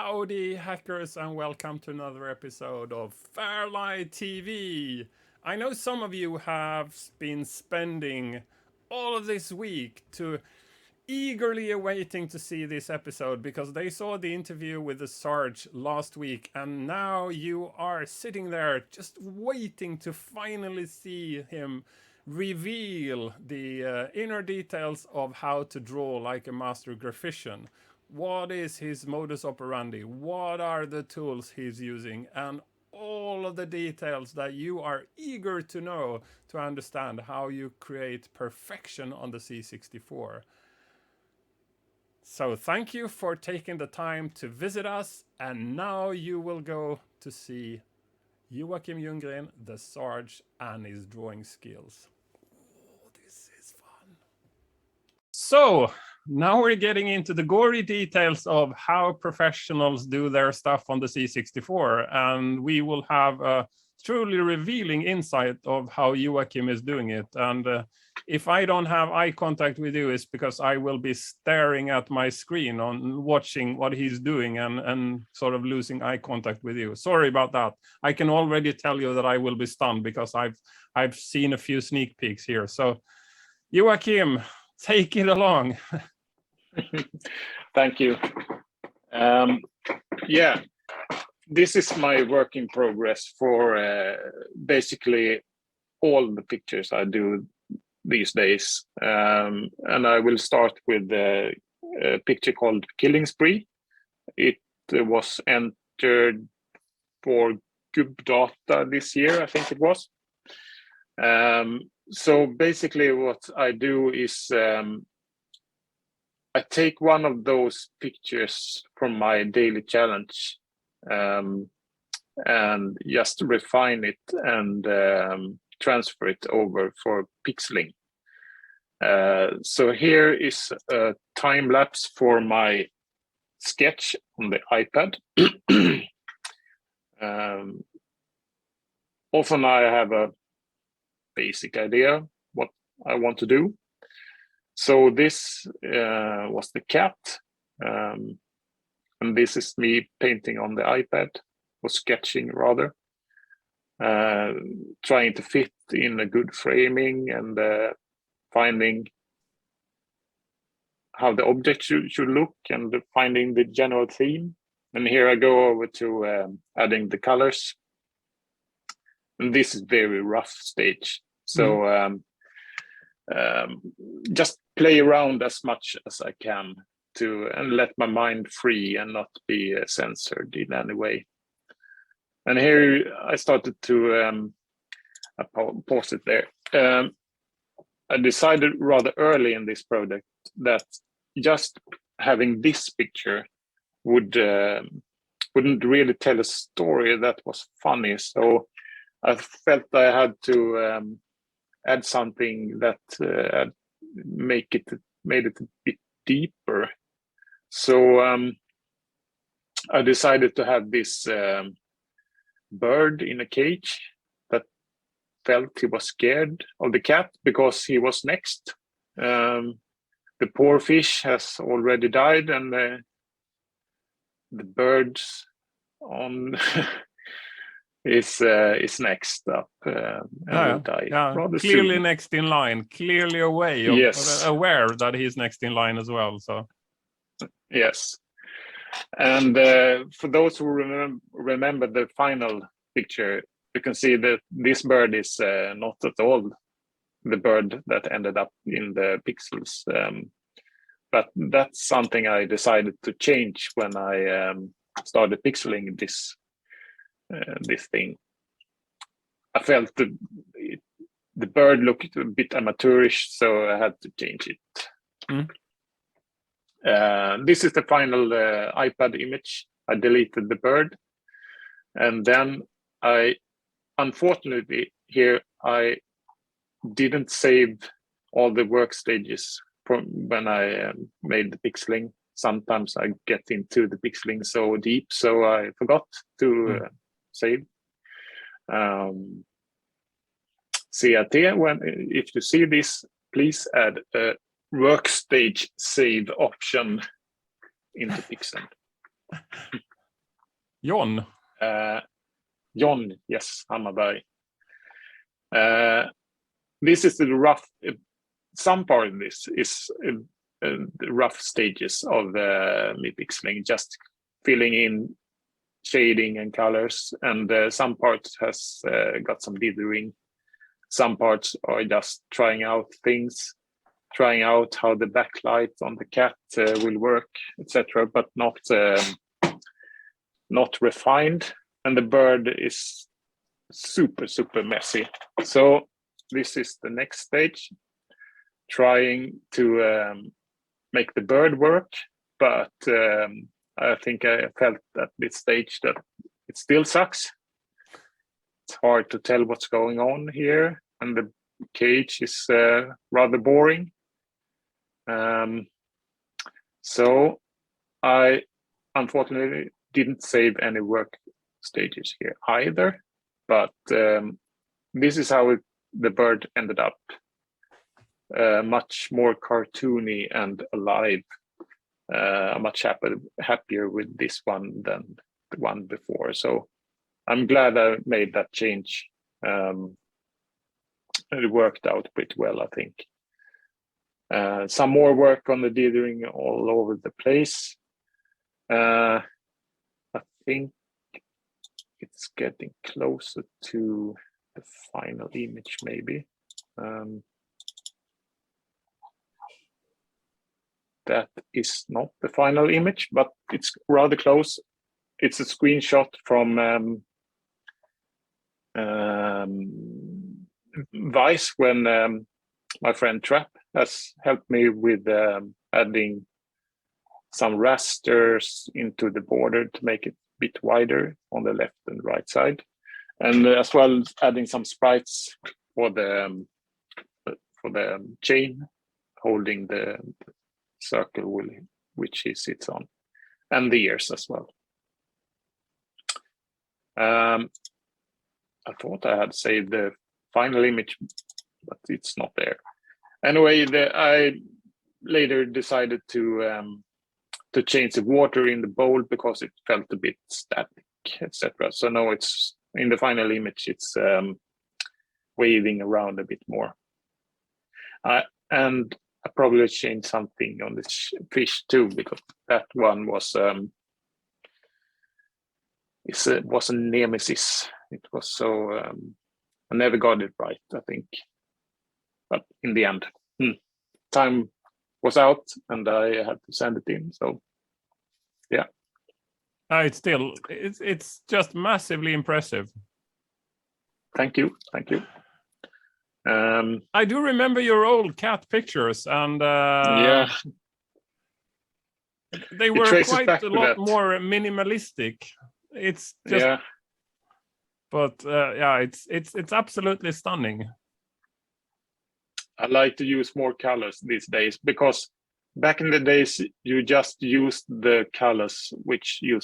Howdy, hackers, and welcome to another episode of FairLight TV. I know some of you have been spending all of this week to eagerly awaiting to see this episode because they saw the interview with the Sarge last week, and now you are sitting there just waiting to finally see him reveal the inner details of how to draw like a master graphician. What is his modus operandi? What are the tools he's using? And all of the details that you are eager to know to understand how you create perfection on the C64. So thank you for taking the time to visit us, and now you will go to see Joachim Ljunggren, the Sarge, and his drawing skills. Oh, this is fun. So now we're getting into the gory details of how professionals do their stuff on the C64, and we will have a truly revealing insight of how Joachim is doing it. And if I don't have eye contact with you, it's because I will be staring at my screen on watching what he's doing and sort of losing eye contact with you. Sorry about that. I can already tell you that I will be stunned because I've seen a few sneak peeks here. So Joachim, take it along. Thank you. Yeah, this is my work in progress for basically all the pictures I do these days. And I will start with a picture called Killing Spree. It was entered for Data this year, I think it was. So basically what I do is I take one of those pictures from my daily challenge and just refine it and transfer it over for pixeling. So here is a time lapse for my sketch on the iPad. Often I have a basic idea what I want to do. So this was the cat, and this is me painting on the iPad, or sketching rather, trying to fit in a good framing and finding how the object should look and finding the general theme. And here I go over to adding the colors. And this is very rough stage. So just play around as much as I can and let my mind free and not be censored in any way. And here I started to I paused it there. I decided rather early in this project that just having this picture wouldn't really tell a story that was funny. So I felt I had to add something that made it a bit deeper. So I decided to have this bird in a cage that felt he was scared of the cat because he was next. The poor fish has already died, and the bird's on is next up and will die. Rather clearly soon. next in line, clearly aware that he's next in line as well. So yes, and for those who remember the final picture, you can see that this bird is not at all the bird that ended up in the pixels. But that's something I decided to change when I started pixeling this thing. I felt the bird looked a bit amateurish, so I had to change it. This is the final iPad image. I deleted the bird, and then unfortunately here I didn't save all the work stages from when I made the pixeling. Sometimes I get into the pixeling so deep, so I forgot to save. CAT, if you see this, please add a workstage save option into Pixcen. John. John, yes, Hammarberg. This is the rough. Some part of this is the rough stages of me pixeling, just filling in shading and colors, and some parts has got some dithering. Some parts are just trying out things, trying out how the backlight on the cat will work, etc., but not refined. And the bird is super messy. So this is the next stage, trying to make the bird work, but I think I felt at this stage that it still sucks. It's hard to tell what's going on here, and the cage is rather boring. So I unfortunately didn't save any work stages here either, but this is how the bird ended up. Much more cartoony and alive. I'm much happier with this one than the one before. So I'm glad I made that change. It worked out pretty well, I think. Some more work on the dithering all over the place. I think it's getting closer to the final image, maybe. That is not the final image, but it's rather close. It's a screenshot from Vice, when my friend Trap has helped me with adding some rasters into the border to make it a bit wider on the left and right side, and as well adding some sprites for the chain holding the circle which he sits on, and the ears as well. I thought I had saved the final image, but it's not there. Anyway, I later decided to change the water in the bowl because it felt a bit static, etc. So now it's in the final image, it's waving around a bit more. And I probably changed something on this fish too, because that one was it was a nemesis. It was so I never got it right, I think. But in the end, time was out and I had to send it in. So yeah. It's just massively impressive. Thank you. I do remember your old cat pictures, and yeah, they were quite a lot more minimalistic. It's just, yeah. But yeah, it's absolutely stunning. I like to use more colors these days, because back in the days you just used the colors which you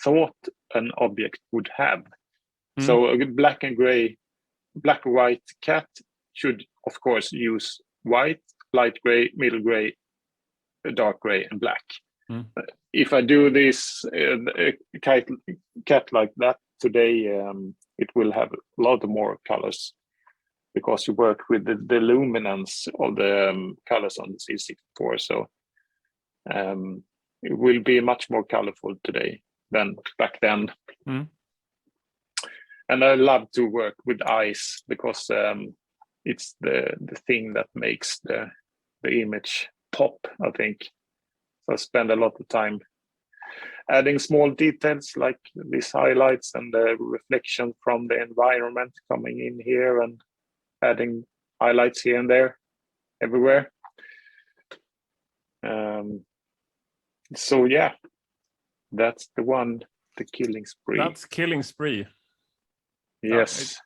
thought an object would have. So a black and white cat should of course use white, light gray, middle gray, dark gray, and black. If I do this cat like that today, it will have a lot more colors, because you work with the luminance of the colors on the C64. So it will be much more colorful today than back then. And I love to work with eyes, because it's the thing that makes the image pop, I think. So I spend a lot of time adding small details like these highlights and the reflection from the environment coming in here, and adding highlights here and there, everywhere. So yeah, that's the one, the Killing Spree. That's Killing Spree. Yes.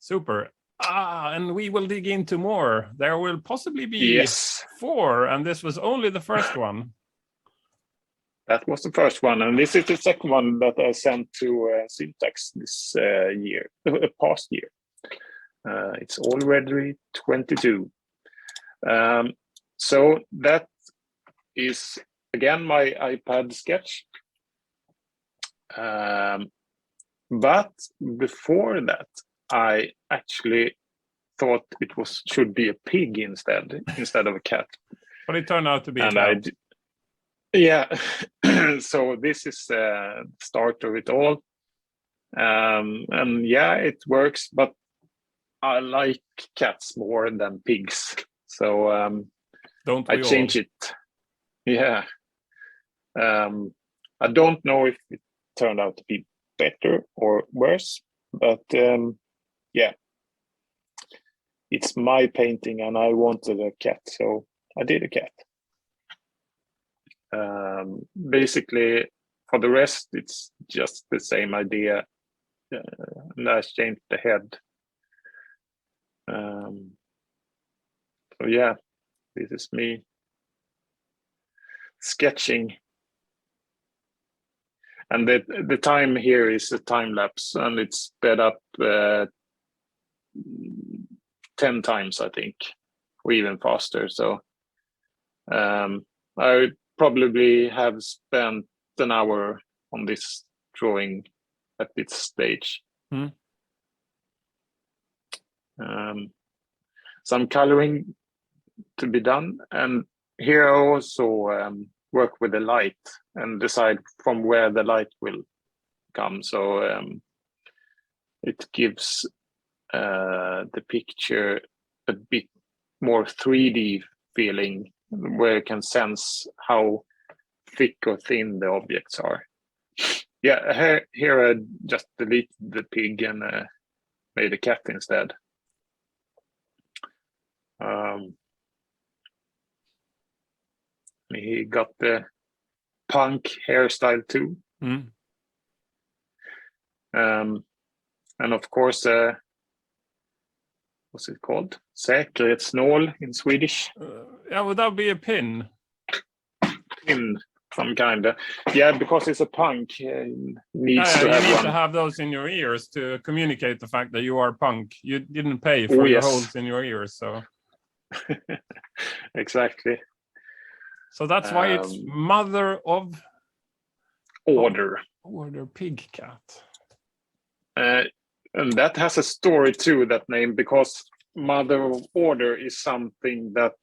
Super. And we will dig into more. There will possibly be 4, and this was only the first one. That was the first one, and this is the second one that I sent to Syntax this past year. It's already 22. So that is again my iPad sketch. But before that, I actually thought it should be a pig instead of a cat. But it turned out to be a And cat. yeah. So this is the start of it all. And yeah, it works, but I like cats more than pigs. So Don't we I change all? it. Yeah. I don't know if it turned out to be better or worse, but yeah, it's my painting and I wanted a cat, so I did a cat. Basically, for the rest, it's just the same idea. And I changed the head. So yeah, this is me sketching. And the time here is a time lapse, and it's sped up 10 times, I think, or even faster. So I probably have spent an hour on this drawing at this stage. Some coloring to be done, and here I also work with the light and decide from where the light will come. So it gives the picture a bit more 3D feeling, where you can sense how thick or thin the objects are. Yeah, here I just deleted the pig and made a cat instead. He got the punk hairstyle too. And of course, what's it called? Säkerhetsnål in Swedish. Yeah, would that be a pin? Pin, some kind of. Yeah, because it's a punk. Needs to have you need one. to have those in your ears to communicate the fact that you are punk. You didn't pay for your holes in your ears, so. Exactly. So that's why it's mother of order. Order pig cat. And that has a story too, that name, because mother of order is something that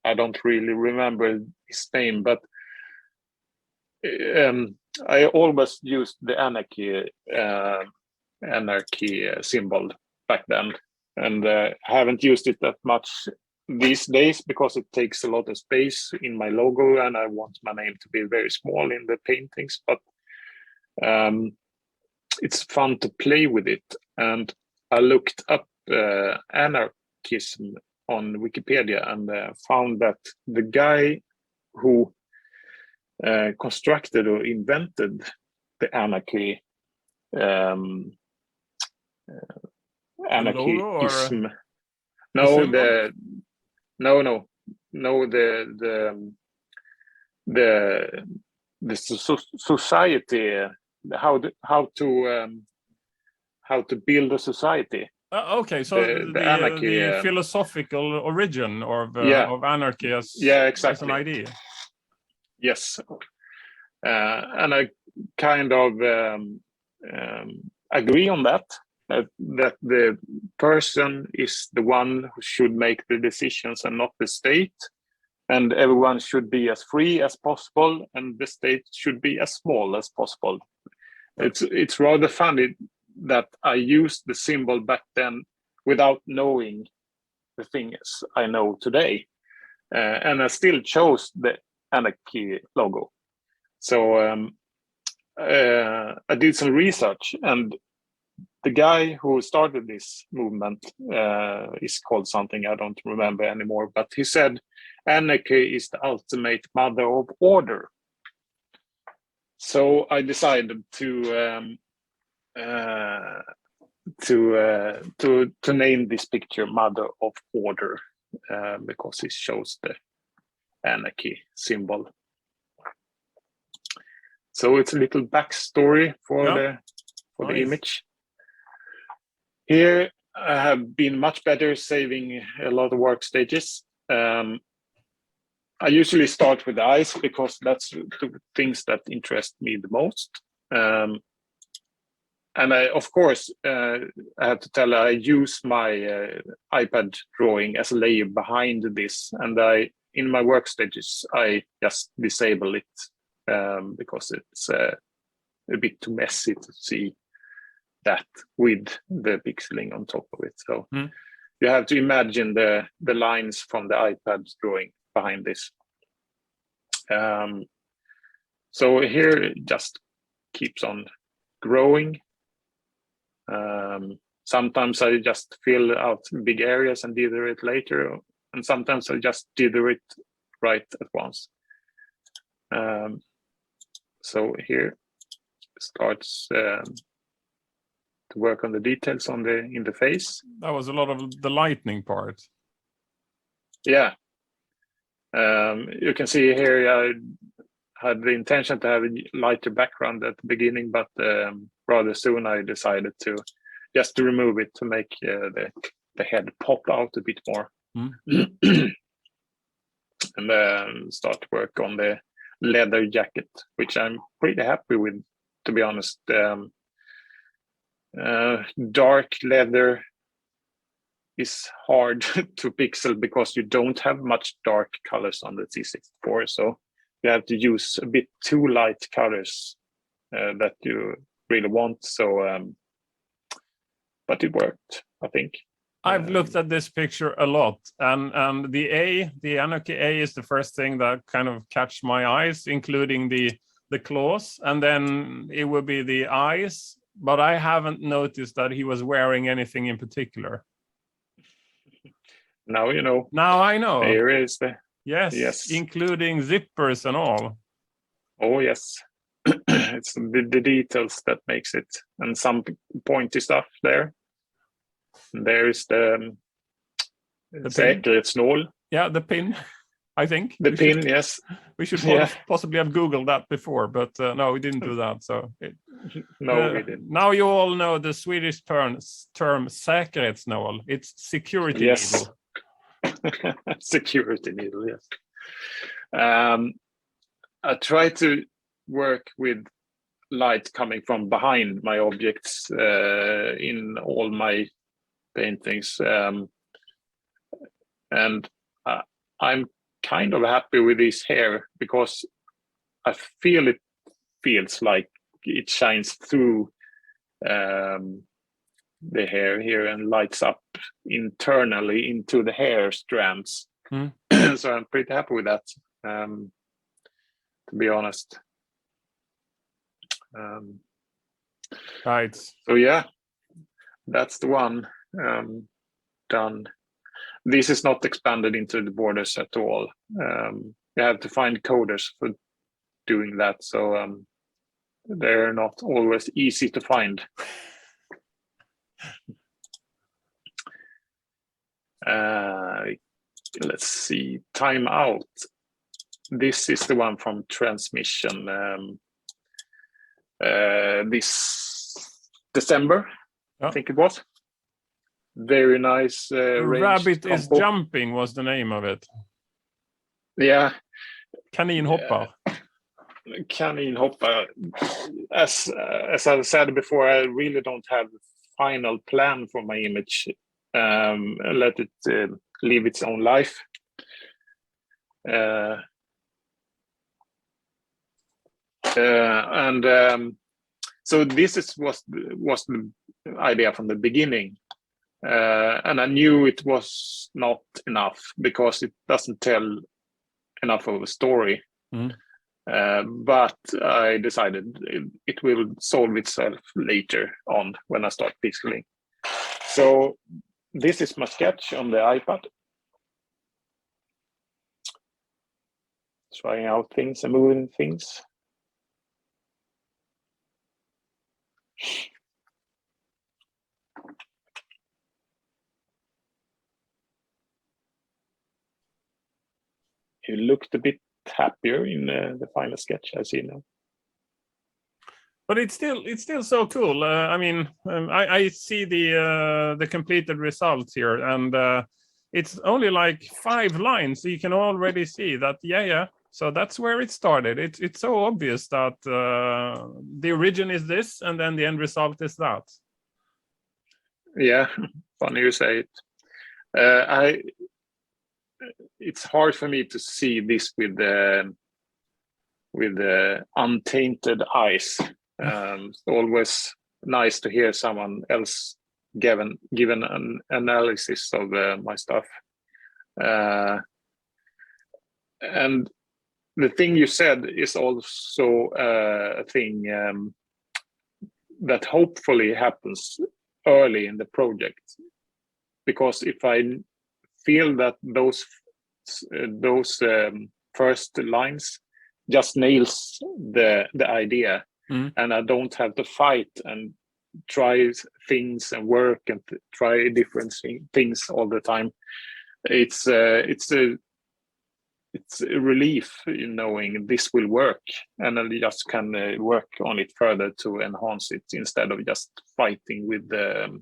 I don't really remember his name, but I always used the anarchy symbol back then, and I haven't used it that much these days because it takes a lot of space in my logo, and I want my name to be very small in the paintings. But it's fun to play with it, and I looked up anarchism on Wikipedia and found that the guy who constructed or invented the anarchism. The society, how to build a society. Okay, so the philosophical origin of anarchy as exactly. as an idea. Yes, and I kind of agree on that the person is the one who should make the decisions and not the state, and everyone should be as free as possible, and the state should be as small as possible. It's rather funny that I used the symbol back then without knowing the things I know today, and I still chose the anarchy logo. So I did some research, and the guy who started this movement is called something I don't remember anymore, but he said anarchy is the ultimate mother of order. So I decided to name this picture Mother of Order because it shows the anarchy symbol. So it's a little backstory for the image. Here I have been much better saving a lot of work stages. I usually start with the eyes because that's the things that interest me the most. And I, of course, I have to tell, I use my iPad drawing as a layer behind this, and in my work stages, I just disable it because it's a bit too messy to see that with the pixeling on top of it. So you have to imagine the lines from the iPad drawing behind this. So here it just keeps on growing. Sometimes I just fill out big areas and dither it later, and sometimes I just dither it right at once. So here starts to work on the details in the face. That was a lot of the lightning part. Yeah. You can see here I had the intention to have a lighter background at the beginning, but rather soon I decided to just remove it to make the head pop out a bit more. And then start to work on the leather jacket, which I'm pretty happy with, to be honest. Dark leather is hard to pixel because you don't have much dark colors on the C64, so you have to use a bit too light colors that you really want. So, but it worked, I think. I've looked at this picture a lot, and the Anarchy A is the first thing that kind of catch my eyes, including the claws, and then it would be the eyes. But I haven't noticed that he was wearing anything in particular. Now you know. Now I know. Here is the yes, including zippers and all. Oh yes, it's the details that makes it, and some pointy stuff there. And there is the säkerhetsnål. Yeah, the pin. I think the pin. Yes, we should possibly have Googled that before, but no, we didn't do that. So no, we didn't. Now you all know the Swedish term säkerhetsnål. It's security needle. Security needle. Yes. I try to work with light coming from behind my objects in all my paintings, and I'm kind of happy with this hair because I feel it feels like it shines through the hair here and lights up internally into the hair strands. So I'm pretty happy with that, to be honest. Right. So yeah, that's the one done. This is not expanded into the borders at all. You have to find coders for doing that, so they're not always easy to find. Let's see, Timeout. This is the one from Transmission. This December, I think it was. Very nice. Rabbit is Jumping was the name of it. Yeah. Kaninhopper. Kaninhopper. As I said before, I really don't have a final plan for my image. Let it live its own life. So this was the idea from the beginning. And I knew it was not enough because it doesn't tell enough of a story. But I decided it will solve itself later on when I start pixeling. So this is my sketch on the iPad. Trying out things and moving things. You looked a bit happier in the final sketch, I see now. But it's still so cool. I mean, I see the completed results here, and it's only like 5 lines, so you can already see that. Yeah, So that's where it started. It's so obvious that the origin is this, and then the end result is that. Yeah, funny you say it. It's hard for me to see this with untainted eyes. It's always nice to hear someone else given an analysis of my stuff. And the thing you said is also a thing that hopefully happens early in the project, because if I feel that those first lines just nails the idea, and I don't have to fight and try things and work and try different things all the time, it's a relief in knowing this will work, and I just can work on it further to enhance it instead of just fighting with the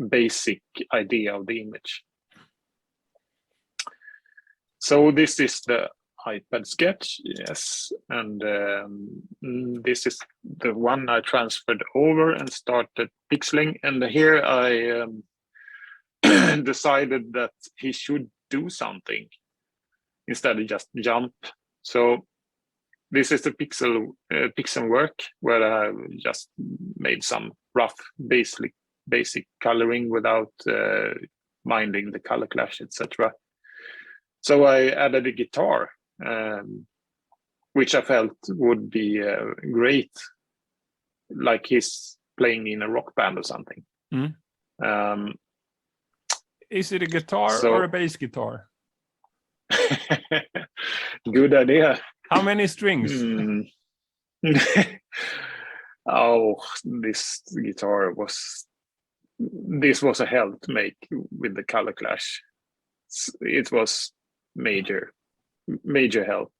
basic idea of the image. So this is the iPad sketch, yes, and this is the one I transferred over and started pixeling, and here I decided that he should do something instead of just jump. So this is the Pixcen work where I just made some rough basic coloring without minding the color clash, etc. So I added a guitar, which I felt would be great, like he's playing in a rock band or something. Is it a guitar or a bass guitar? Good idea. How many strings? Oh, this was a hell to make with the color clash. It was major hell.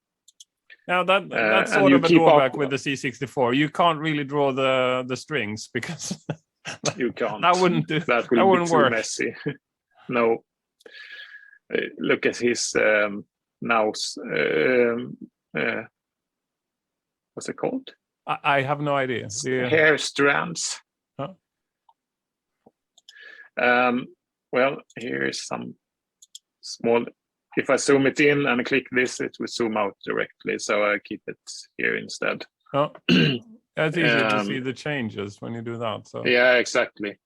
Now that's sort of a drawback with the C64. You can't really draw the strings because you can't. That wouldn't do. That will be too work. Messy. No. Look at his what's it called? I have no idea. Hair strands. Huh? Well, here is some small. If I zoom it in and click this, it will zoom out directly. So I keep it here instead. Oh, that's easy to see the changes when you do that. So yeah, exactly.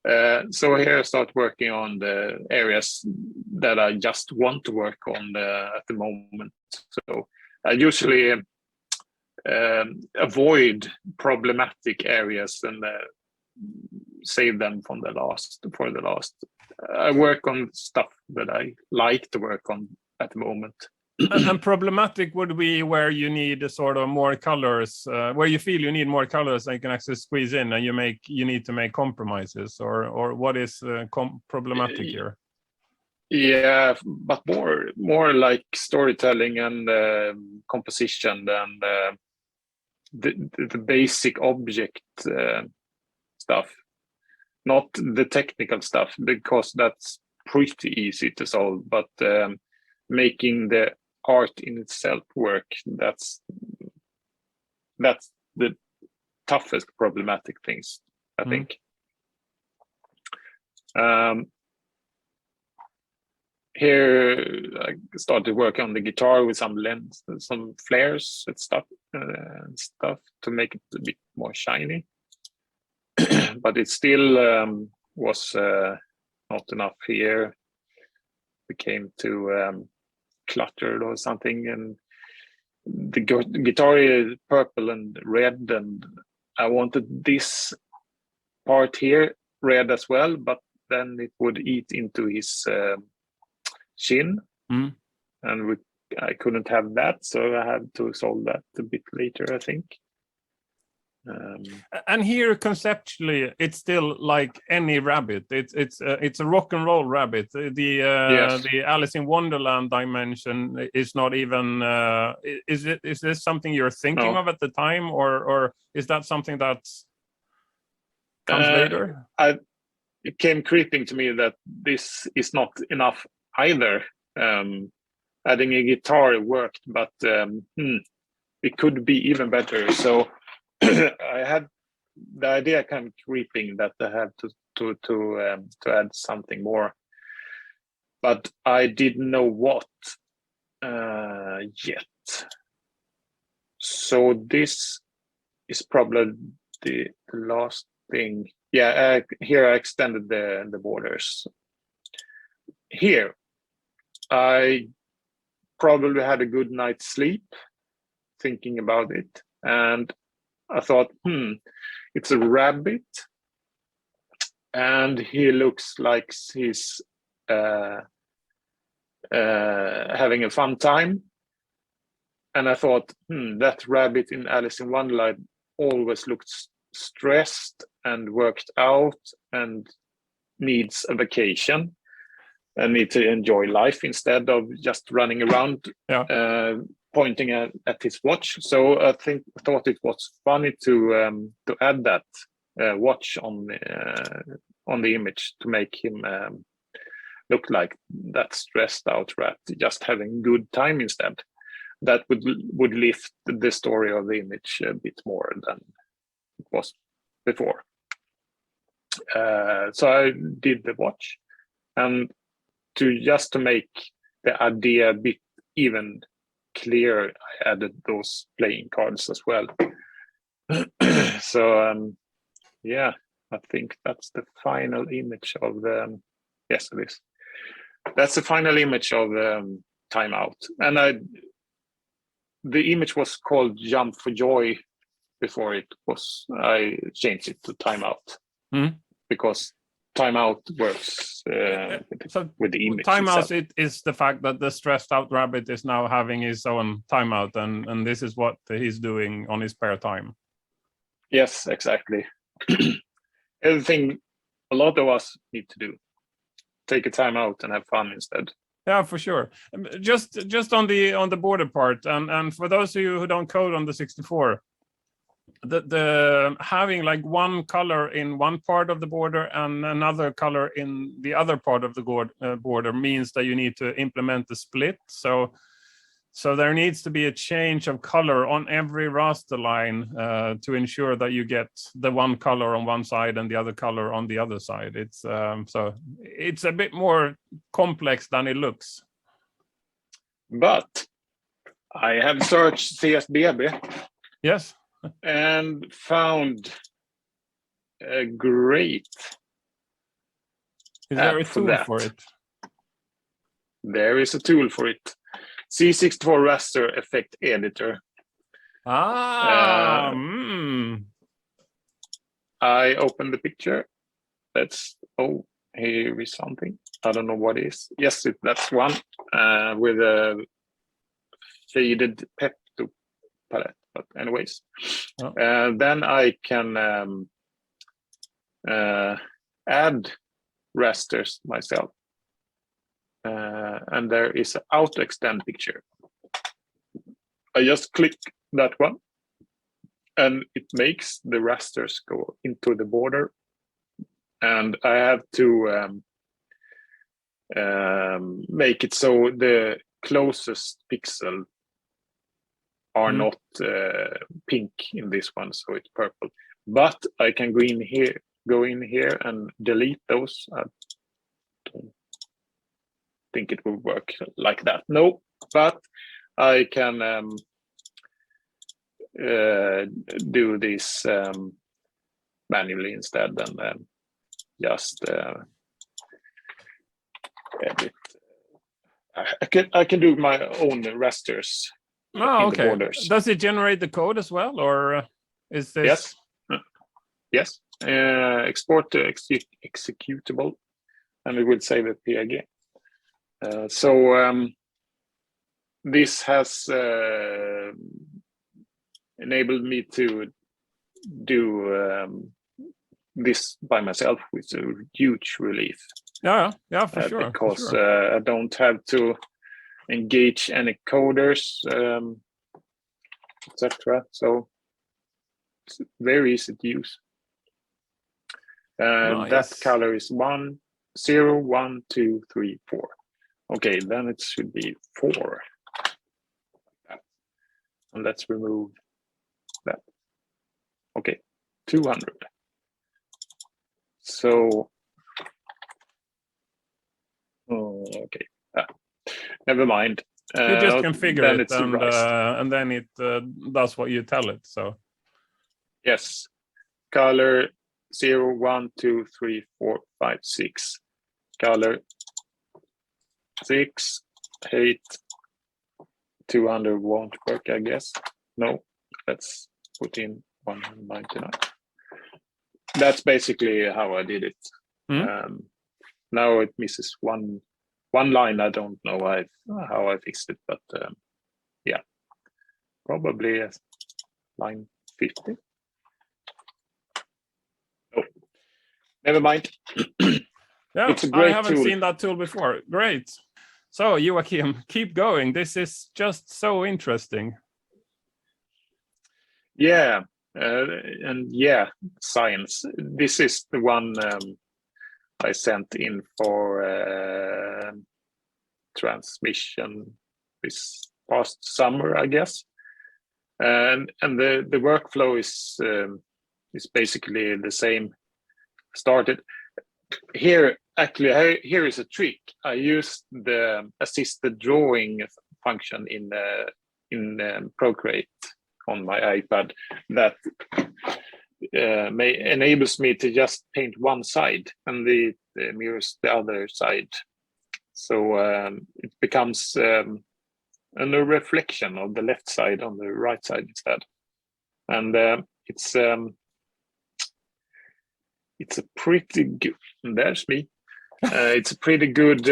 So here I start working on the areas that I just want to work on at the moment. So I usually avoid problematic areas and save them for the last. I work on stuff that I like to work on at the moment. And problematic would be where you need a sort of more colors, where you feel you need more colors and you can actually squeeze in, and you need to make compromises, or what is problematic here? Yeah, but more like storytelling and composition than the basic object stuff, not the technical stuff, because that's pretty easy to solve, but making the art in itself work, that's the toughest problematic things, I think. Here I started working on the guitar with some lens, some flares and stuff to make it a bit more shiny. But it still was not enough here. Became too cluttered or something, and the guitar is purple and red, and I wanted this part here red as well, but then it would eat into his chin, and I couldn't have that, so I had to solve that a bit later, I think. And here conceptually it's still like any rabbit. It's a rock and roll rabbit. The Alice in Wonderland dimension is not even is this something you're thinking of at the time, or is that something that comes later? It came creeping to me that this is not enough either, adding a guitar worked, but it could be even better. So I had the idea kind of creeping that I had to add something more, but I didn't know what yet. So this is probably the last thing. Yeah, here I extended the borders. Here, I probably had a good night's sleep thinking about it, and I thought, it's a rabbit, and he looks like he's having a fun time. And I thought, that rabbit in Alice in Wonderland always looked stressed and worked out and needs a vacation and need to enjoy life instead of just running around pointing at his watch. So I thought it was funny to add that watch on the image to make him look like that stressed out rat, just having good time instead. That would lift the story of the image a bit more than it was before. So I did the watch, and to make the idea a bit even clearer, I added those playing cards as well. So yeah, I think that's the final image of yes, it is. That's the final image of Timeout, and the image was called Jump for Joy before I changed it to Timeout because Timeout works with the image. Timeout is the fact that the stressed out rabbit is now having his own timeout, and this is what he's doing on his spare time. Yes, exactly. Everything a lot of us need to do. Take a time out and have fun instead. Yeah, for sure. Just on the border part, and for those of you who don't code on the 64, the having like one color in one part of the border and another color in the other part of the border means that you need to implement the split. So there needs to be a change of color on every raster line to ensure that you get the one color on one side and the other color on the other side. It's so it's a bit more complex than it looks. But I have searched CSBB. Yes. And found a great. Is there a tool for it? There is a tool for it. C64 Raster Effect Editor. I opened the picture. Here is something. I don't know what it is. Yes, that's one with a faded Pepto palette. But anyways, then I can add rasters myself. And there is an auto extend picture. I just click that one and it makes the rasters go into the border. And I have to make it so the closest pixel are not pink in this one, so it's purple. But I can go in here and delete those. I don't think it will work like that. No, but I can do this manually instead and just edit. I can do my own rasters. Oh, okay. Does it generate the code as well, or is this? Yes. Export to executable, and it will save it PNG. So this has enabled me to do this by myself, which is a huge relief. Yeah, for sure. Because I don't have to engage any coders, etc. So it's very easy to use. Nice. That color is 1, 0, 1, 2, 3, 4 Okay, then it should be 4. And let's remove that. Okay, 200. So, okay, never mind. You just configure then it, it's erased. and then it does what you tell it. So Yes, color 0, 1, 2, 3, 4, 5, 6. Color 6, 8, 200 won't work, I guess. No, let's put in 199. That's basically how I did it. Now it misses one line. I don't know how I fixed it, but yeah, probably line 50. Oh, never mind. yeah, it's a great I haven't tool. seen that tool before. Great. So Joachim, keep going. This is just so interesting. Yeah, and yeah, science. This is the one I sent in for transmission this past summer, I guess. And the workflow is basically the same. Started here. Actually, here is a trick. I used the assisted drawing function in Procreate on my iPad that enables me to just paint one side, and it mirrors the other side. So it becomes a reflection of the left side on the right side instead. And it's a pretty good. There's me. It's a pretty good.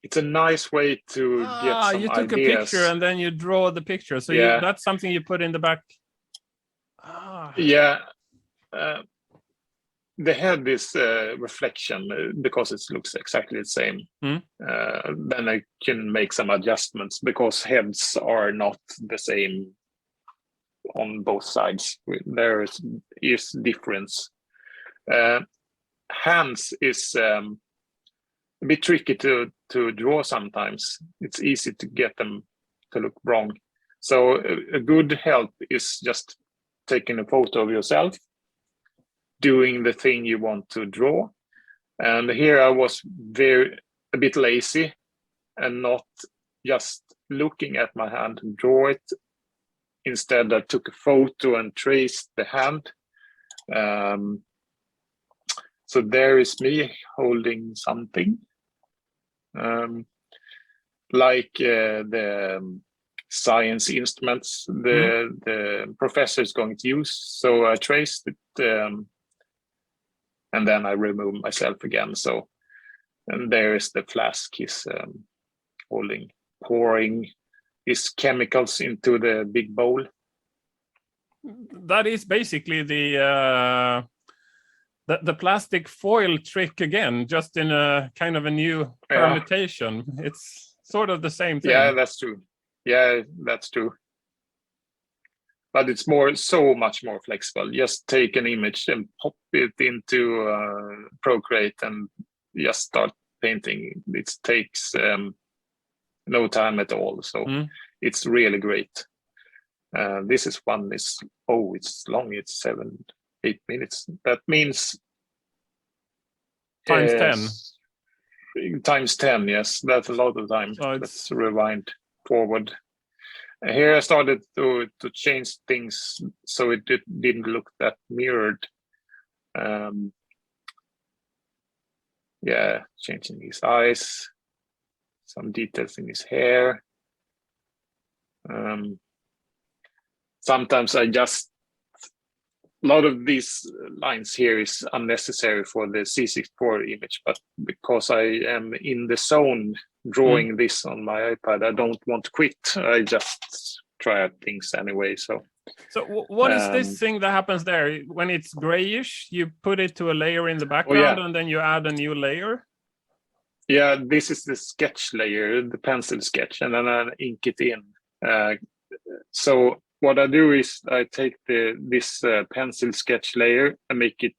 It's a nice way to get some you took ideas. a picture and then you draw the picture. So yeah, that's something you put in the back. Yeah. The head is reflection because it looks exactly the same. Then I can make some adjustments because heads are not the same on both sides. There is difference. Hands is a bit tricky to draw sometimes. It's easy to get them to look wrong. So a good help is just taking a photo of yourself, doing the thing you want to draw. And here I was a bit lazy and not just looking at my hand and draw it. Instead, I took a photo and traced the hand. So there is me holding something like the science instruments the professor is going to use. So I traced it and then I remove myself again. So, and there is the flask he's holding, pouring his chemicals into the big bowl. That is basically the plastic foil trick again, just in a kind of a new permutation. It's sort of the same thing. Yeah, that's true. Yeah, that's true. But it's so much more flexible. Just take an image and pop it into Procreate and just start painting. It takes no time at all. So it's really great. This is one it's long. It's 7-8 minutes. That means times 10. Times 10, yes. That's a lot of time. So let's rewind forward. Here I started to change things so it didn't look that mirrored. Yeah, changing his eyes, some details in his hair. Sometimes a lot of these lines here is unnecessary for the C64 image, but because I am in the zone drawing this on my iPad, I don't want to quit. I just try out things anyway. So what is this thing that happens there? When it's grayish, you put it to a layer in the background and then you add a new layer? Yeah, this is the sketch layer, the pencil sketch, and then I ink it in. So what I do is I take this pencil sketch layer and make it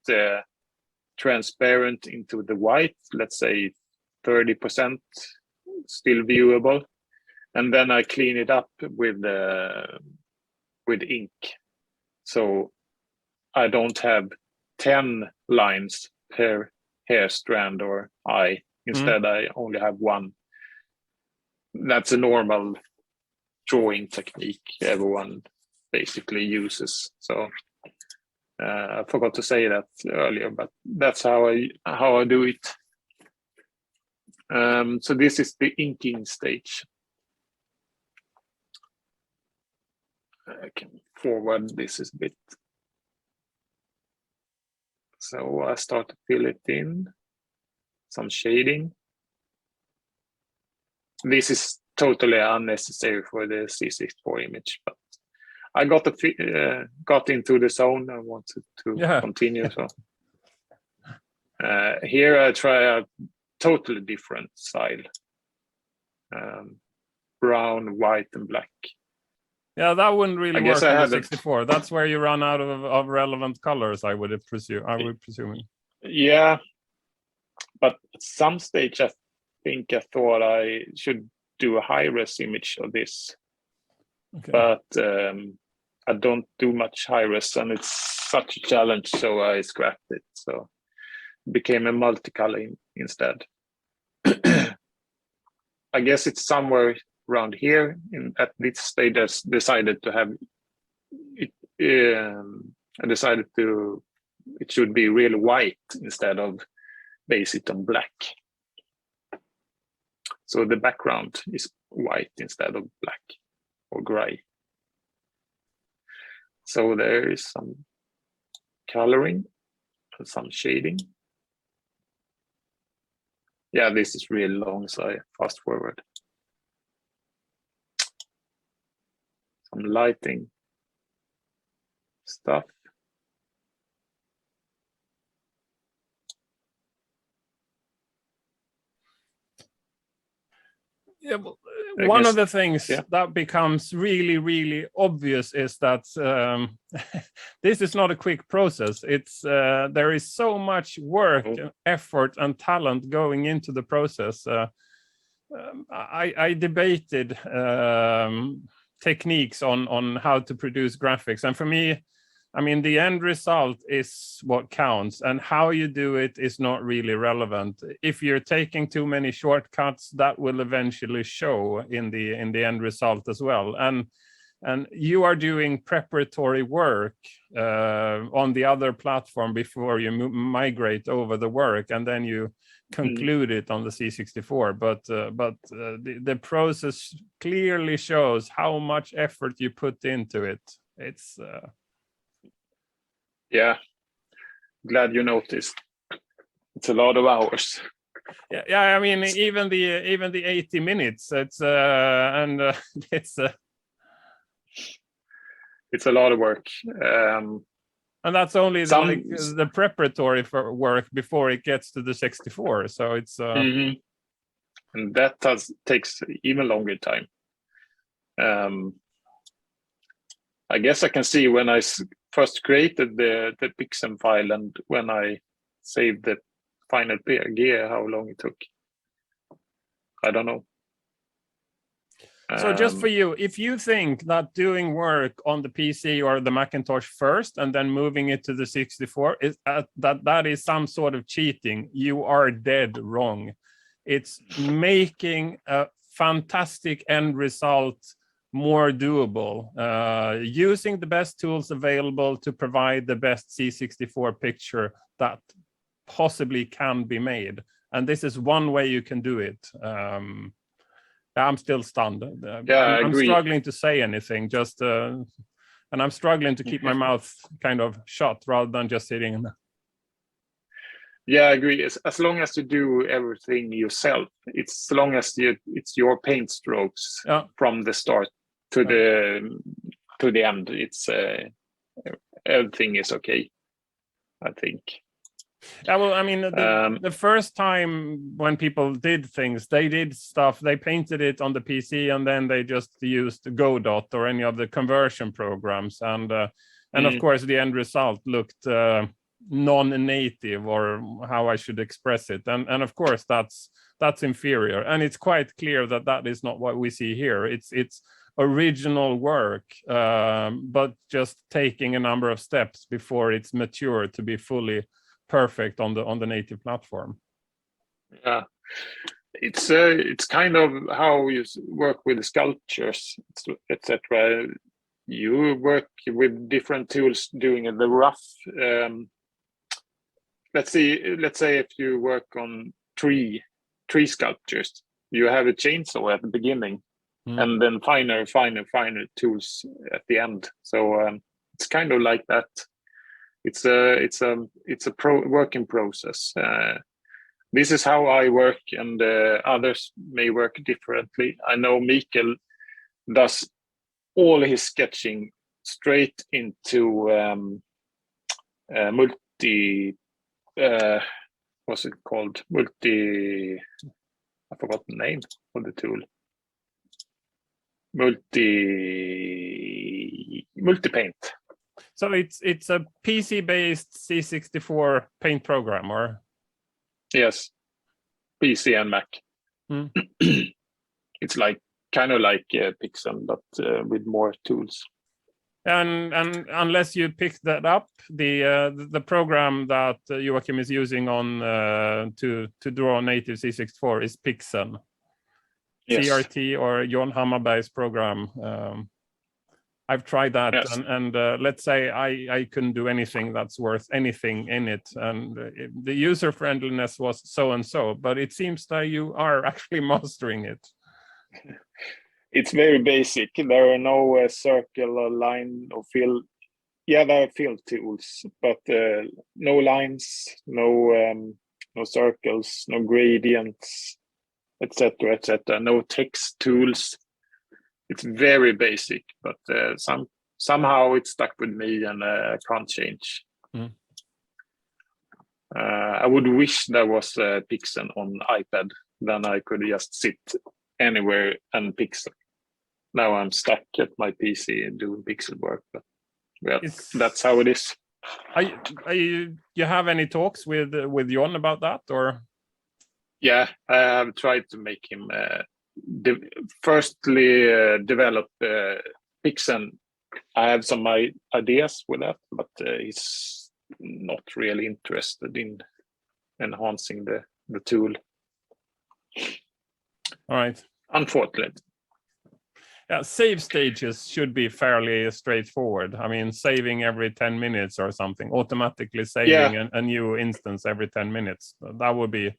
transparent into the white, let's say 30% still viewable, and then I clean it up with ink, so I don't have 10 lines per hair strand or eye. Instead, I only have one. That's a normal drawing technique everyone basically uses. So I forgot to say that earlier, but that's how I do it. So this is the inking stage. I can forward this a bit. So I start to fill it in, some shading. This is totally unnecessary for the C64 image, but I got into the zone. I wanted to continue. So here I try a totally different style, brown, white, and black. Yeah, that wouldn't really work on the 64. haven't. That's where you run out of relevant colors, I would presume. Yeah, but at some stage, I think I thought I should do a high-res image of this. Okay. But I don't do much high-res, and it's such a challenge, so I scrapped it. So it became a multicolor instead. I guess it's somewhere around here. At this stage, I decided to have it. I decided it should be really white instead of base it on black. So the background is white instead of black or gray. So there is some coloring and some shading. Yeah, this is really long, so I fast forward. Some lighting stuff. Yeah, well, one of the things that becomes really, really obvious is that this is not a quick process. It's there is so much work, effort, and talent going into the process. I debated techniques on how to produce graphics, and for me, I mean, the end result is what counts, and how you do it is not really relevant. If you're taking too many shortcuts, that will eventually show in the end result as well. And you are doing preparatory work on the other platform before you migrate over the work, and then you conclude it on the C64. But the process clearly shows how much effort you put into it. It's yeah, glad you noticed. It's a lot of hours. Yeah. I mean, even the 80 minutes. It's it's a lot of work. And that's only the preparatory for work before it gets to the 64. So it's and that takes even longer time. I guess I can see when I first created the Pixcen file and when I saved the final gear, how long it took. I don't know. So just for you, if you think that doing work on the PC or the Macintosh first and then moving it to the 64 is that is some sort of cheating, you are dead wrong. It's making a fantastic end result more doable, using the best tools available to provide the best C64 picture that possibly can be made. And this is one way you can do it. I'm still stunned. I'm struggling to say anything, and I'm struggling to keep my mouth kind of shut rather than just sitting. Yeah, I agree. As long as you do everything yourself, as long as it's your paint strokes from the start to the end, it's everything is okay, I think. Yeah, well, I mean, the first time when people did things, they did stuff, they painted it on the PC, and then they just used Godot or any of the conversion programs, and of course the end result looked non-native, or how I should express it. And of course that's inferior, and it's quite clear that that is not what we see here. It's original work, but just taking a number of steps before it's mature to be fully perfect on the native platform. Yeah, it's kind of how you work with sculptures, etc. You work with different tools doing the rough. Let's say if you work on tree sculptures, you have a chainsaw at the beginning, and then finer tools at the end. So it's kind of like that. It's a working process. This is how I work, and others may work differently. I know Mikael does all his sketching straight into what's it called? I forgot the name of the tool. Multipaint. So it's a PC-based C64 paint program, or? Yes, PC and Mac. It's like kind of like Pixcen, but with more tools. And unless you pick that up, the program that Joachim is using on to draw native C64 is Pixcen. Yes. CRT, or John Hammarberg's program. I've tried that, yes. and let's say I couldn't do anything that's worth anything in it, and the user friendliness was so and so, but it seems that you are actually mastering it. It's very basic. There are no circle or line or fill. Yeah, there are fill tools, but no lines, no circles, no gradients, etc., etc. No text tools. It's very basic, but somehow it's stuck with me, and I can't change. I would wish there was Pixcen on iPad. Then I could just sit anywhere and pixel. Now I'm stuck at my PC doing pixel work, but well, that's how it is. You have any talks with John about that, or? Yeah, I have tried to make him firstly develop Pixcen. I have some ideas with that, but he's not really interested in enhancing the tool. All right. Unfortunately. Yeah, save stages should be fairly straightforward. I mean, saving every 10 minutes or something, automatically saving a new instance every 10 minutes. That would be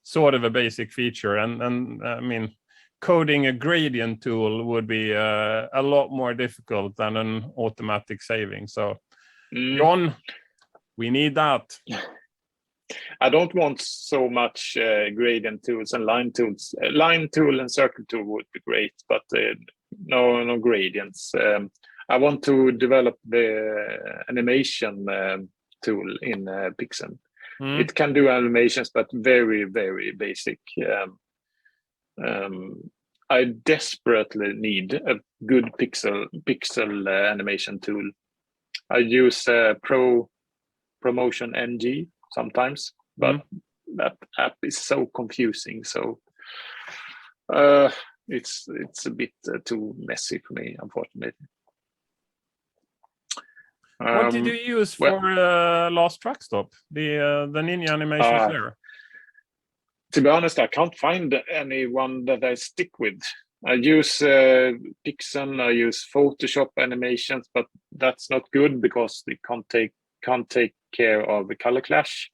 sort of a basic feature. And I mean, coding a gradient tool would be a lot more difficult than an automatic saving. So, John, we need that. I don't want so much gradient tools and line tools. Line tool and circle tool would be great, but no gradients. I want to develop the animation tool in Pixcen. It can do animations, but very, very basic. I desperately need a good pixel animation tool. I use Promotion NG sometimes, but that app is so confusing. So it's a bit too messy for me, unfortunately. What did you use for Last Truck Stop? The ninja animations there? To be honest, I can't find anyone that I stick with. I use Pixcen, I use Photoshop animations, but that's not good because they can't take care of the color clash.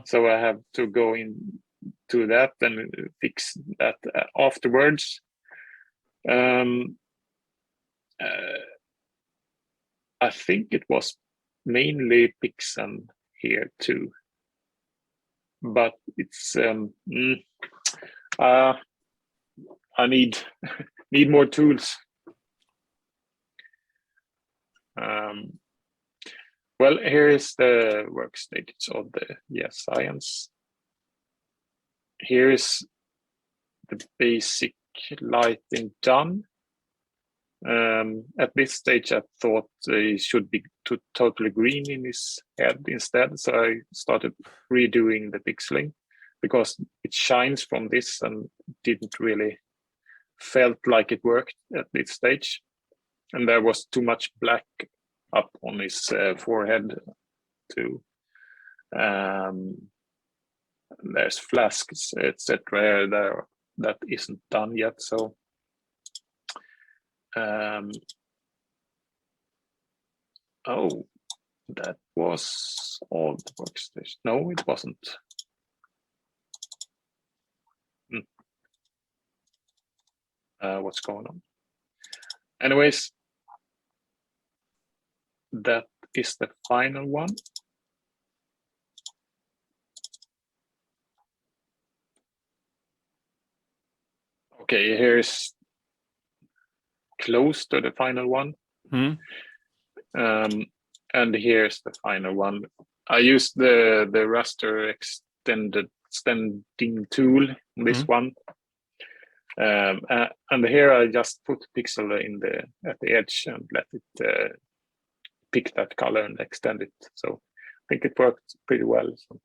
So I have to go into that and fix that afterwards. I think it was mainly Pixcen here too, but it's I need more tools. Well, here is the work status of the science. Here is the basic lighting done. At this stage, I thought it should be totally green in his head instead. So I started redoing the pixeling because it shines from this and didn't really felt like it worked at this stage. And there was too much black up on his forehead too. There's flasks, etc. there that isn't done yet. So oh, that was all the workstation. No, it wasn't. What's going on? Anyways, that is the final one. Okay, here's close to the final one. And here's the final one. I used the Raster extending tool, this one. And here I just put pixel at the edge and let it pick that color and extend it. So I think it worked pretty well. So.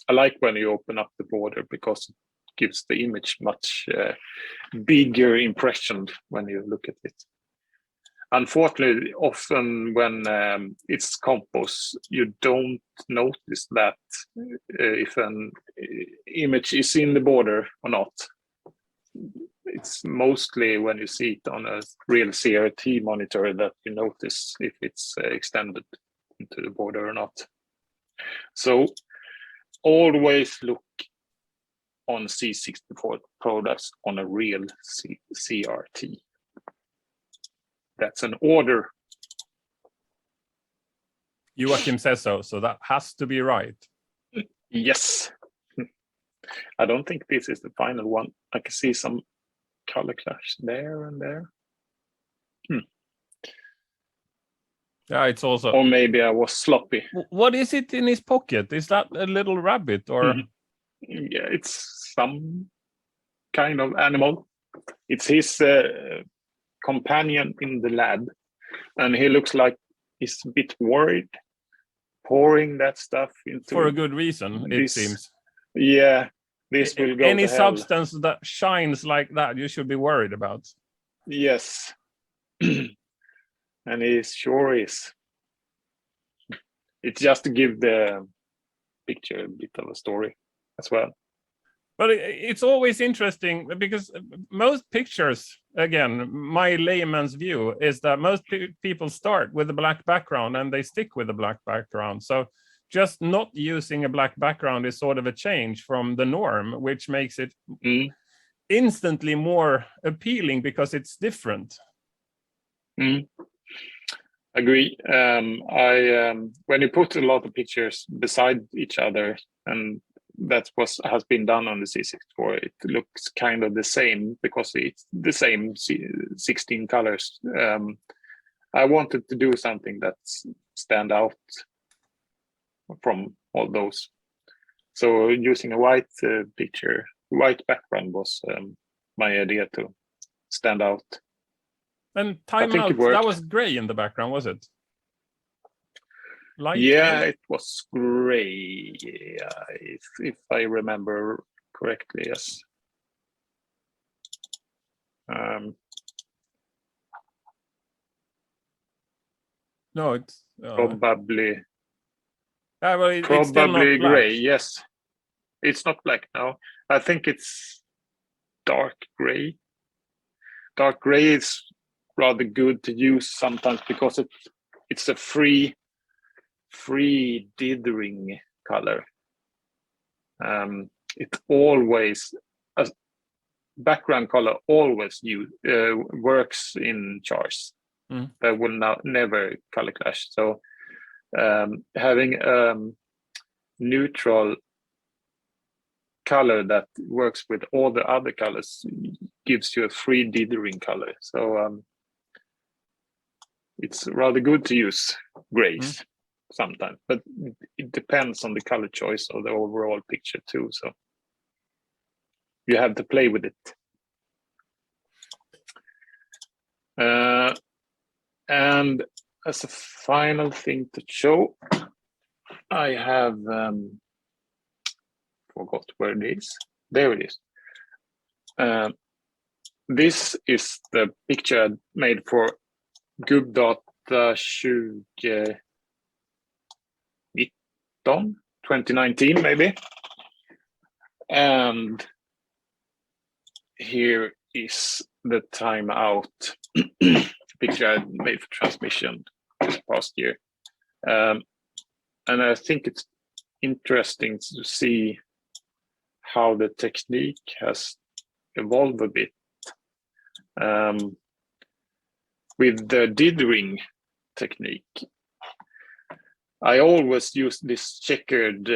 I like when you open up the border because it gives the image much bigger impression when you look at it. Unfortunately, often when it's compose, you don't notice that if an image is in the border or not. It's mostly when you see it on a real CRT monitor that you notice if it's extended into the border or not. So always look on C64 products on a real CRT. That's an order. Joachim says so, so that has to be right. Yes. I don't think this is the final one. I can see some color clash there and there. Yeah, it's also. Or maybe I was sloppy. What is it in his pocket? Is that a little rabbit or? Yeah, it's some kind of animal. It's his companion in the lab, and he looks like he's a bit worried, pouring that stuff into. For a good reason, it seems. Yeah, this will go. Any substance that shines like that, you should be worried about. Yes, and he sure is. It's just to give the picture a bit of a story as well. But it's always interesting because most pictures, again, my layman's view is that most people start with a black background and they stick with a black background. So just not using a black background is sort of a change from the norm, which makes it instantly more appealing because it's different. Agree. When you put a lot of pictures beside each other, and that's what has been done on the C64, it looks kind of the same because it's the same 16 colors. I wanted to do something that stand out from all those. So using a white white background was my idea to stand out. And Timeout, that was gray in the background, was it? Light yeah, gray? it was gray, if I remember correctly, yes. No, it's probably. Well, it's still not black. Gray. Yes, it's not black now. I think it's dark gray. Dark gray is rather good to use sometimes because it's a free dithering color. It always background color always works in chars. That will never color clash. So having neutral color that works with all the other colors gives you a free dithering color. So it's rather good to use grays sometimes, but it depends on the color choice of the overall picture too. So you have to play with it. And as a final thing to show, I have forgot where it is. There it is. This is the picture I made for Gubbdata 2019 maybe. And here is the Timeout picture I made for transmission this past year. And I think it's interesting to see how the technique has evolved a bit. With the dithering technique, I always use this checkered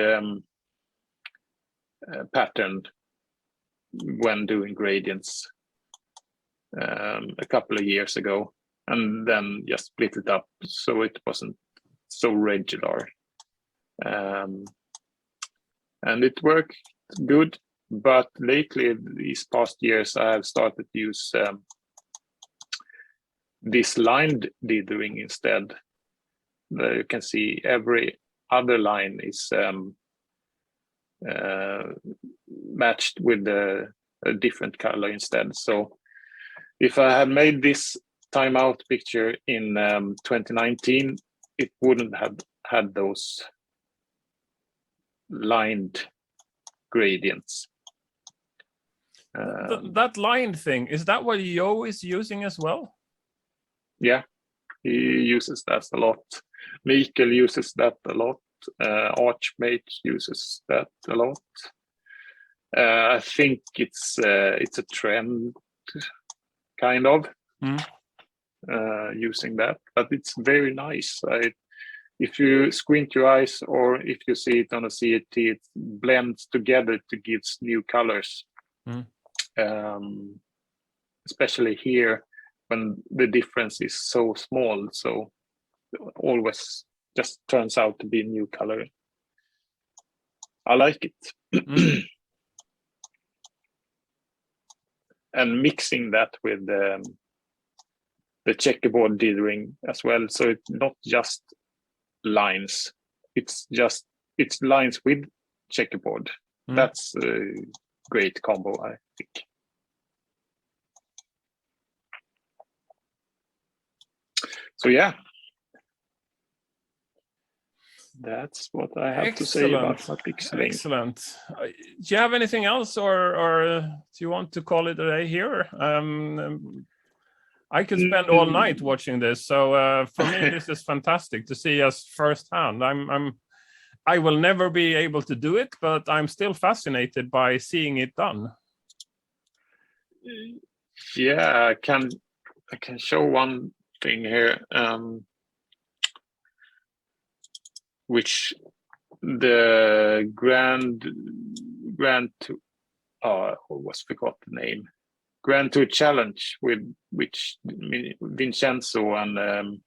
pattern when doing gradients a couple of years ago, and then just split it up so it wasn't so regular. And it worked good, but lately, these past years, I have started to use this lined dithering instead. You can see every other line is matched with a different color instead. So if I had made this Timeout picture in 2019, it wouldn't have had those lined gradients. That line thing, is that what Yo is using as well? Yeah, he uses that a lot. Mikael uses that a lot. Archmate uses that a lot. I think it's a trend, kind of, using that, but it's very nice. If you squint your eyes or if you see it on a CAT, it blends together to give new colors. Especially here when the difference is so small, so always just turns out to be a new color. I like it. And mixing that with the checkerboard dithering as well, so it's not just lines, it's lines with checkerboard. That's a great combo, I think. So yeah, that's what I have to say about my pixeling. Excellent. Do you have anything else, or do you want to call it a day here? I could spend all night watching this, so for me this is fantastic to see us firsthand. I will never be able to do it, but I'm still fascinated by seeing it done. Yeah, I can show one thing here, which the Grand Tour Challenge, with which Vincenzo and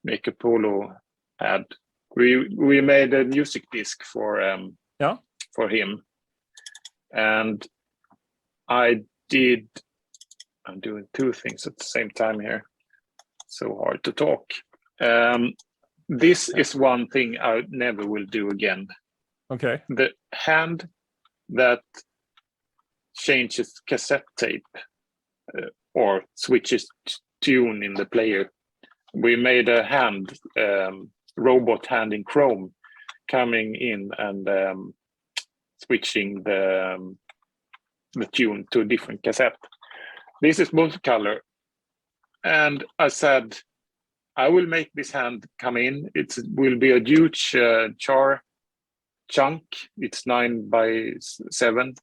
Make a Polo had. We made a music disc for him, and I'm doing two things at the same time here. So hard to talk. This is one thing I never will do again. Okay. The hand that changes cassette tape or switches tune in the player. We made a hand, robot hand in Chrome, coming in and switching the tune to a different cassette. This is multicolor, and I said, I will make this hand come in. It will be a huge char chunk. It's 9 by 7.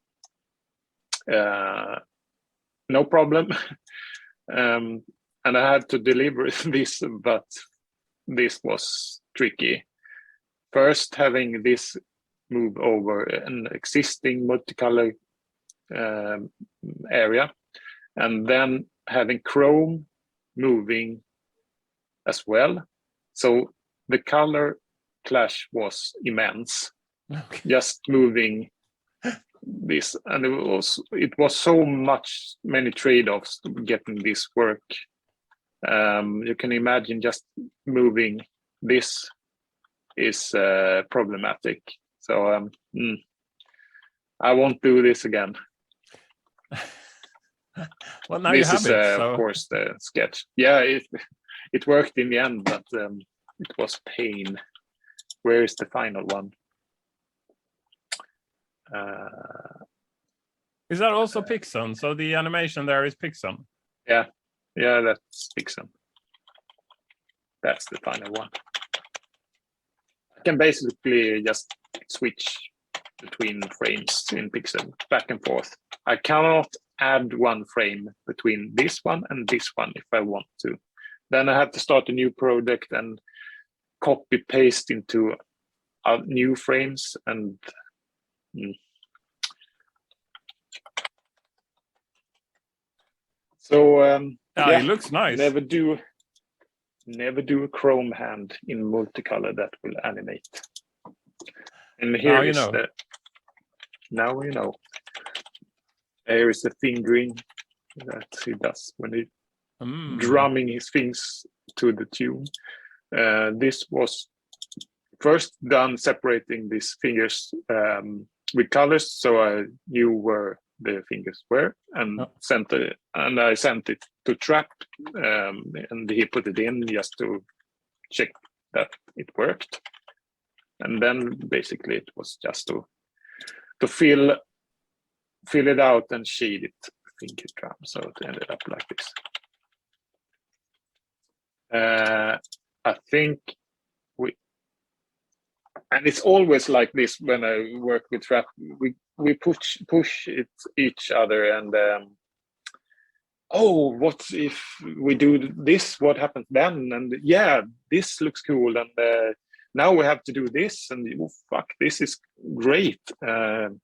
No problem. And I had to deliver this, but this was tricky. First, having this move over an existing multicolor area, and then having Chrome moving as well. So the color clash was immense. Okay. Just moving this, and it was so many trade-offs to getting this work. You can imagine just moving this is problematic. So I won't do this again. Well, now this you have is, it. So. Of course, the sketch. Yeah, it worked in the end, but it was pain. Where is the final one? Is that also Pixcen? So the animation there is Pixcen? Yeah, that's Pixcen. That's the final one. I can basically just switch between frames in Pixcen, back and forth. I cannot add one frame between this one and this one if I want to. Then I have to start a new project and copy paste into new frames and so it looks nice. Never do a Chrome hand in multicolor that will animate. And here is the now you know. Here is the fingering that he does when he drumming his fingers to the tune. This was first done separating these fingers with colors, so I knew where the fingers were, and I sent it to Trap, and he put it in just to check that it worked. And then basically it was just to fill it out and shade it finger drum, so it ended up like this. I think and it's always like this when I work with Trap. We push it each other, and oh, what if we do this? What happens then? And yeah, this looks cool, and now we have to do this, and oh, fuck, this is great. And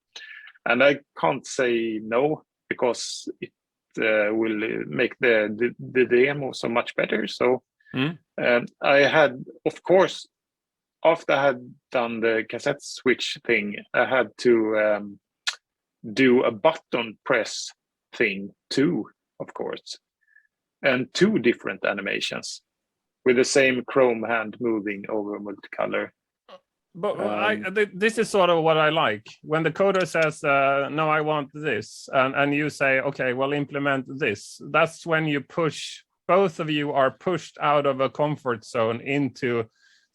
I can't say no, because it will make the demo so much better. So I had, of course, after I had done the cassette switch thing, I had to do a button press thing too, of course, and 2 different animations with the same Chrome hand moving over multicolor. But this is sort of what I like. When the coder says, no, I want this, and you say, okay, well, implement this. That's when you push, both of you are pushed out of a comfort zone into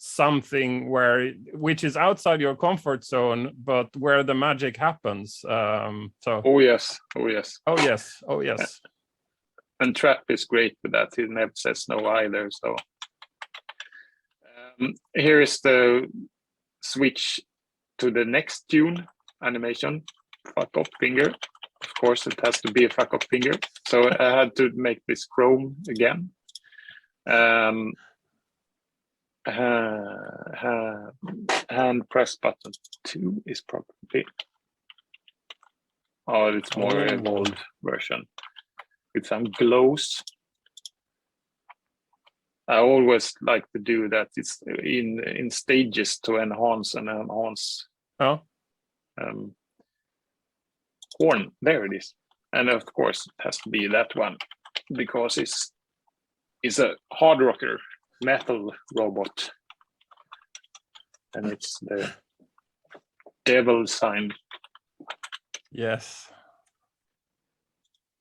something which is outside your comfort zone, but where the magic happens. Oh yes. And Trap is great with that. He never says no either. So here is the switch to the next tune animation. Fuck off finger. Of course, it has to be a fuck off finger. So I had to make this Chrome again. Hand press button 2 is probably. Oh, it's more evolved version with some glows. I always like to do that. It's in stages to enhance. Oh. Horn. There it is. And of course, it has to be that one, because it's a hard rocker metal robot, and it's the devil sign. Yes.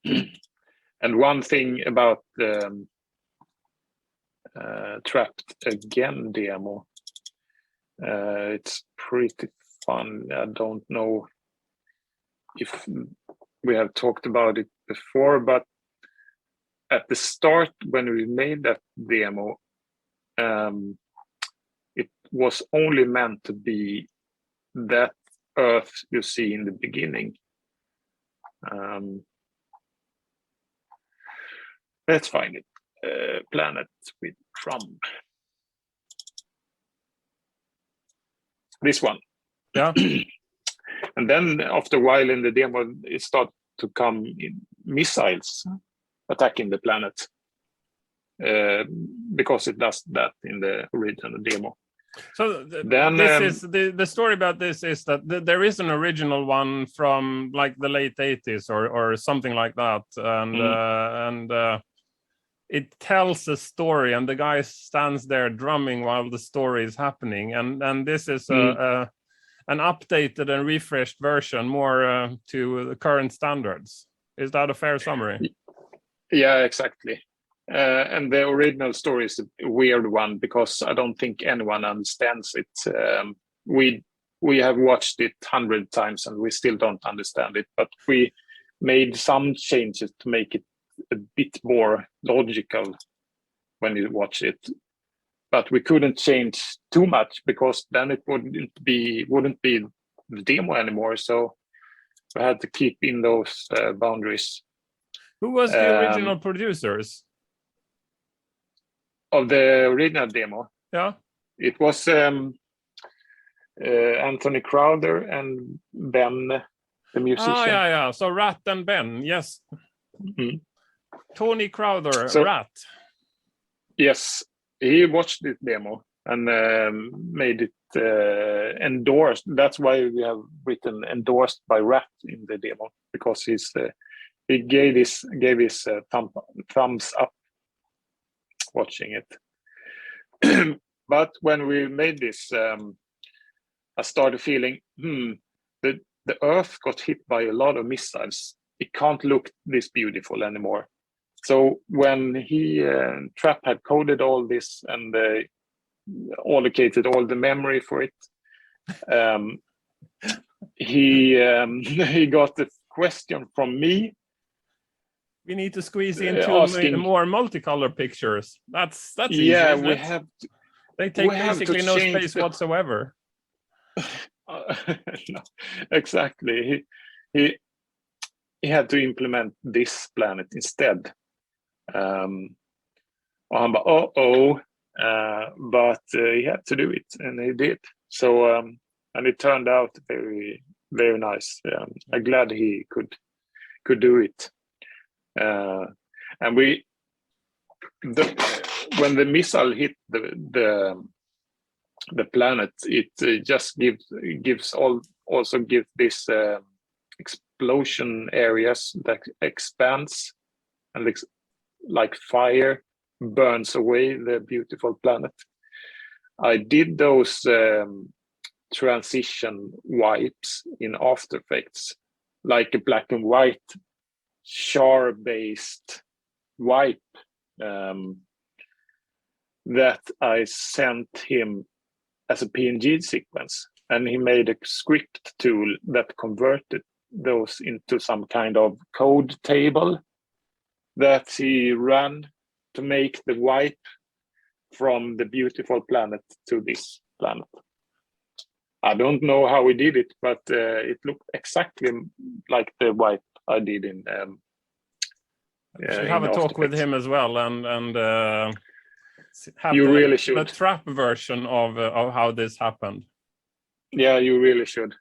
And one thing about the Trapped Again demo, it's pretty fun. I don't know if we have talked about it before, but at the start, when we made that demo, it was only meant to be that Earth you see in the beginning. Let's find it. Planet with drum. This one. Yeah. And then after a while in the demo, it started to come in missiles attacking the planet, because it does that in the original demo. So Then this is the story about this is that there is an original one from like the late 80s or something like that, and it tells a story, and the guy stands there drumming while the story is happening, and this is an updated and refreshed version, more to the current standards. Is that a fair summary? Yeah, exactly. And the original story is a weird one because I don't think anyone understands it. We have watched it 100 times and we still don't understand it, but we made some changes to make it a bit more logical when you watch it. But we couldn't change too much because then it wouldn't be the demo anymore. So we had to keep in those boundaries. Who was the original producers of the original demo? Yeah, it was Anthony Crowder and Ben, the musician. Oh yeah. So Rat and Ben, yes. Tony Crowder, So, Rat. Yes, he watched this demo and made it endorsed. That's why we have written endorsed by Rat in the demo, because he gave his thumbs up watching it. But when we made this, I started feeling, the Earth got hit by a lot of missiles. It can't look this beautiful anymore. So when Trapp had coded all this and allocated all the memory for it, he got the question from me. We need to squeeze in more multicolor pictures. That's easy. Yeah, we have. They take basically no space whatsoever. No, exactly. He had to implement this planet instead. And I'm like, but he had to do it, and he did. So and it turned out very, very nice. I'm glad he could do it. And when the missile hit the planet, it just gives this explosion areas that expands, and like fire burns away the beautiful planet. I did those transition wipes in After Effects, like a black and white char-based wipe that I sent him as a PNG sequence, and he made a script tool that converted those into some kind of code table that he ran to make the wipe from the beautiful planet to this planet. I don't know how he did it, but it looked exactly like the wipe I did in. Should have a talk with him as well, and have you really should. The Trap version of how this happened. Yeah, you really should.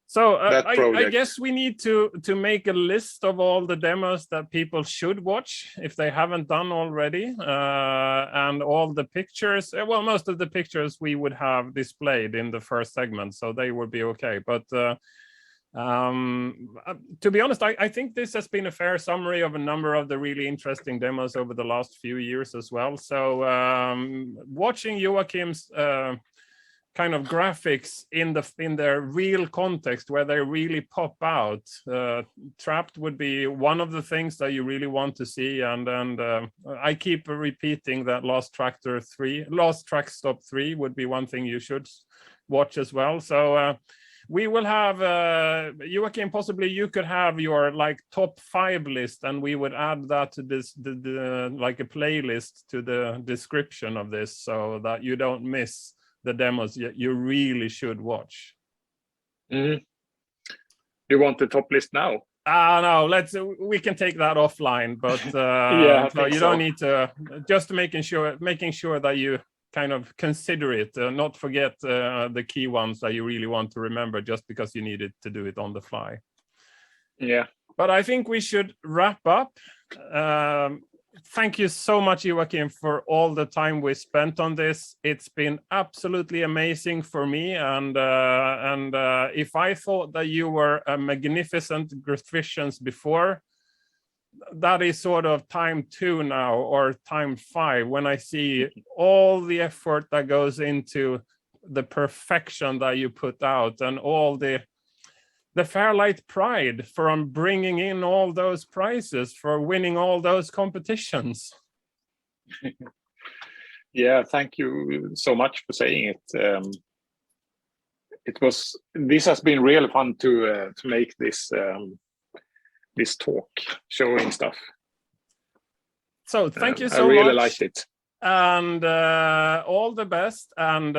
So I guess we need to make a list of all the demos that people should watch if they haven't done already, and all the pictures. Well, most of the pictures we would have displayed in the first segment, so they would be okay. But to be honest, I think this has been a fair summary of a number of the really interesting demos over the last few years as well. So watching Joachim's kind of graphics in their real context, where they really pop out, Trapped would be one of the things that you really want to see. And I keep repeating that Lost Track Stop 3 would be one thing you should watch as well. So we will have Joachim, possibly you could have your like top 5 list, and we would add that to this like a playlist to the description of this, so that you don't miss the demos you really should watch. You want the top list now? No, we can take that offline, but yeah, so you don't need to, just making sure that you kind of consider it, not forget the key ones that you really want to remember just because you needed to do it on the fly. Yeah. But I think we should wrap up. thank you so much, Joachim, for all the time we spent on this. It's been absolutely amazing for me. And if I thought that you were a magnificent graphicians before, that is sort of time 2 now, or time 5, when I see all the effort that goes into the perfection that you put out, and all the FairLight pride from bringing in all those prizes, for winning all those competitions. Yeah, thank you so much for saying it. This has been really fun to make this this talk, showing stuff. So thank you so much. I really much. liked it. And all the best, and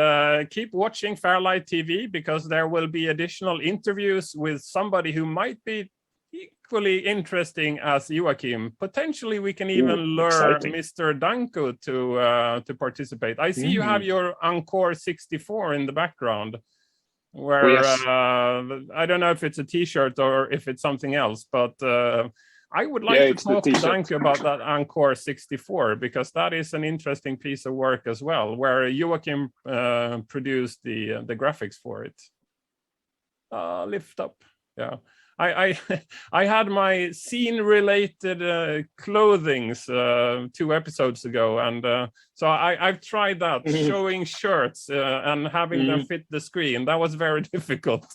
keep watching FairLight TV, because there will be additional interviews with somebody who might be equally interesting as Joachim. Potentially we can even lure Mr. Danko to participate. I see you have your Encore 64 in the background, where yes. I don't know if it's a t-shirt or if it's something else, but I would like to talk to Danko about that Encore 64, because that is an interesting piece of work as well, where Joachim produced the graphics for it. Lift up, yeah. I had my scene-related clothings 2 episodes ago, and so I've tried that, showing shirts and having them fit the screen. That was very difficult.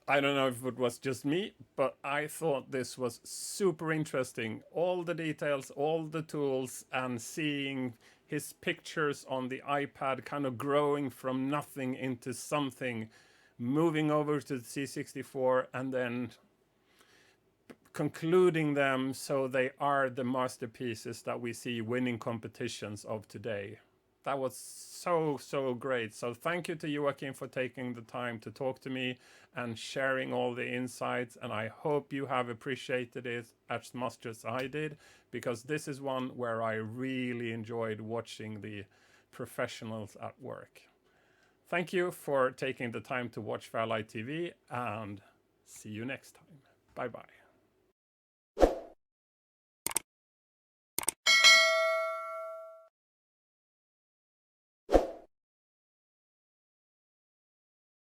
I don't know if it was just me, but I thought this was super interesting. All the details, all the tools, and seeing his pictures on the iPad kind of growing from nothing into something, moving over to the C64, and then concluding them so they are the masterpieces that we see winning competitions of today. That was so great. So thank you to Joachim for taking the time to talk to me and sharing all the insights. And I hope you have appreciated it as much as I did, because this is one where I really enjoyed watching the professionals at work. Thank you for taking the time to watch FairLight TV, and see you next time. Bye-bye.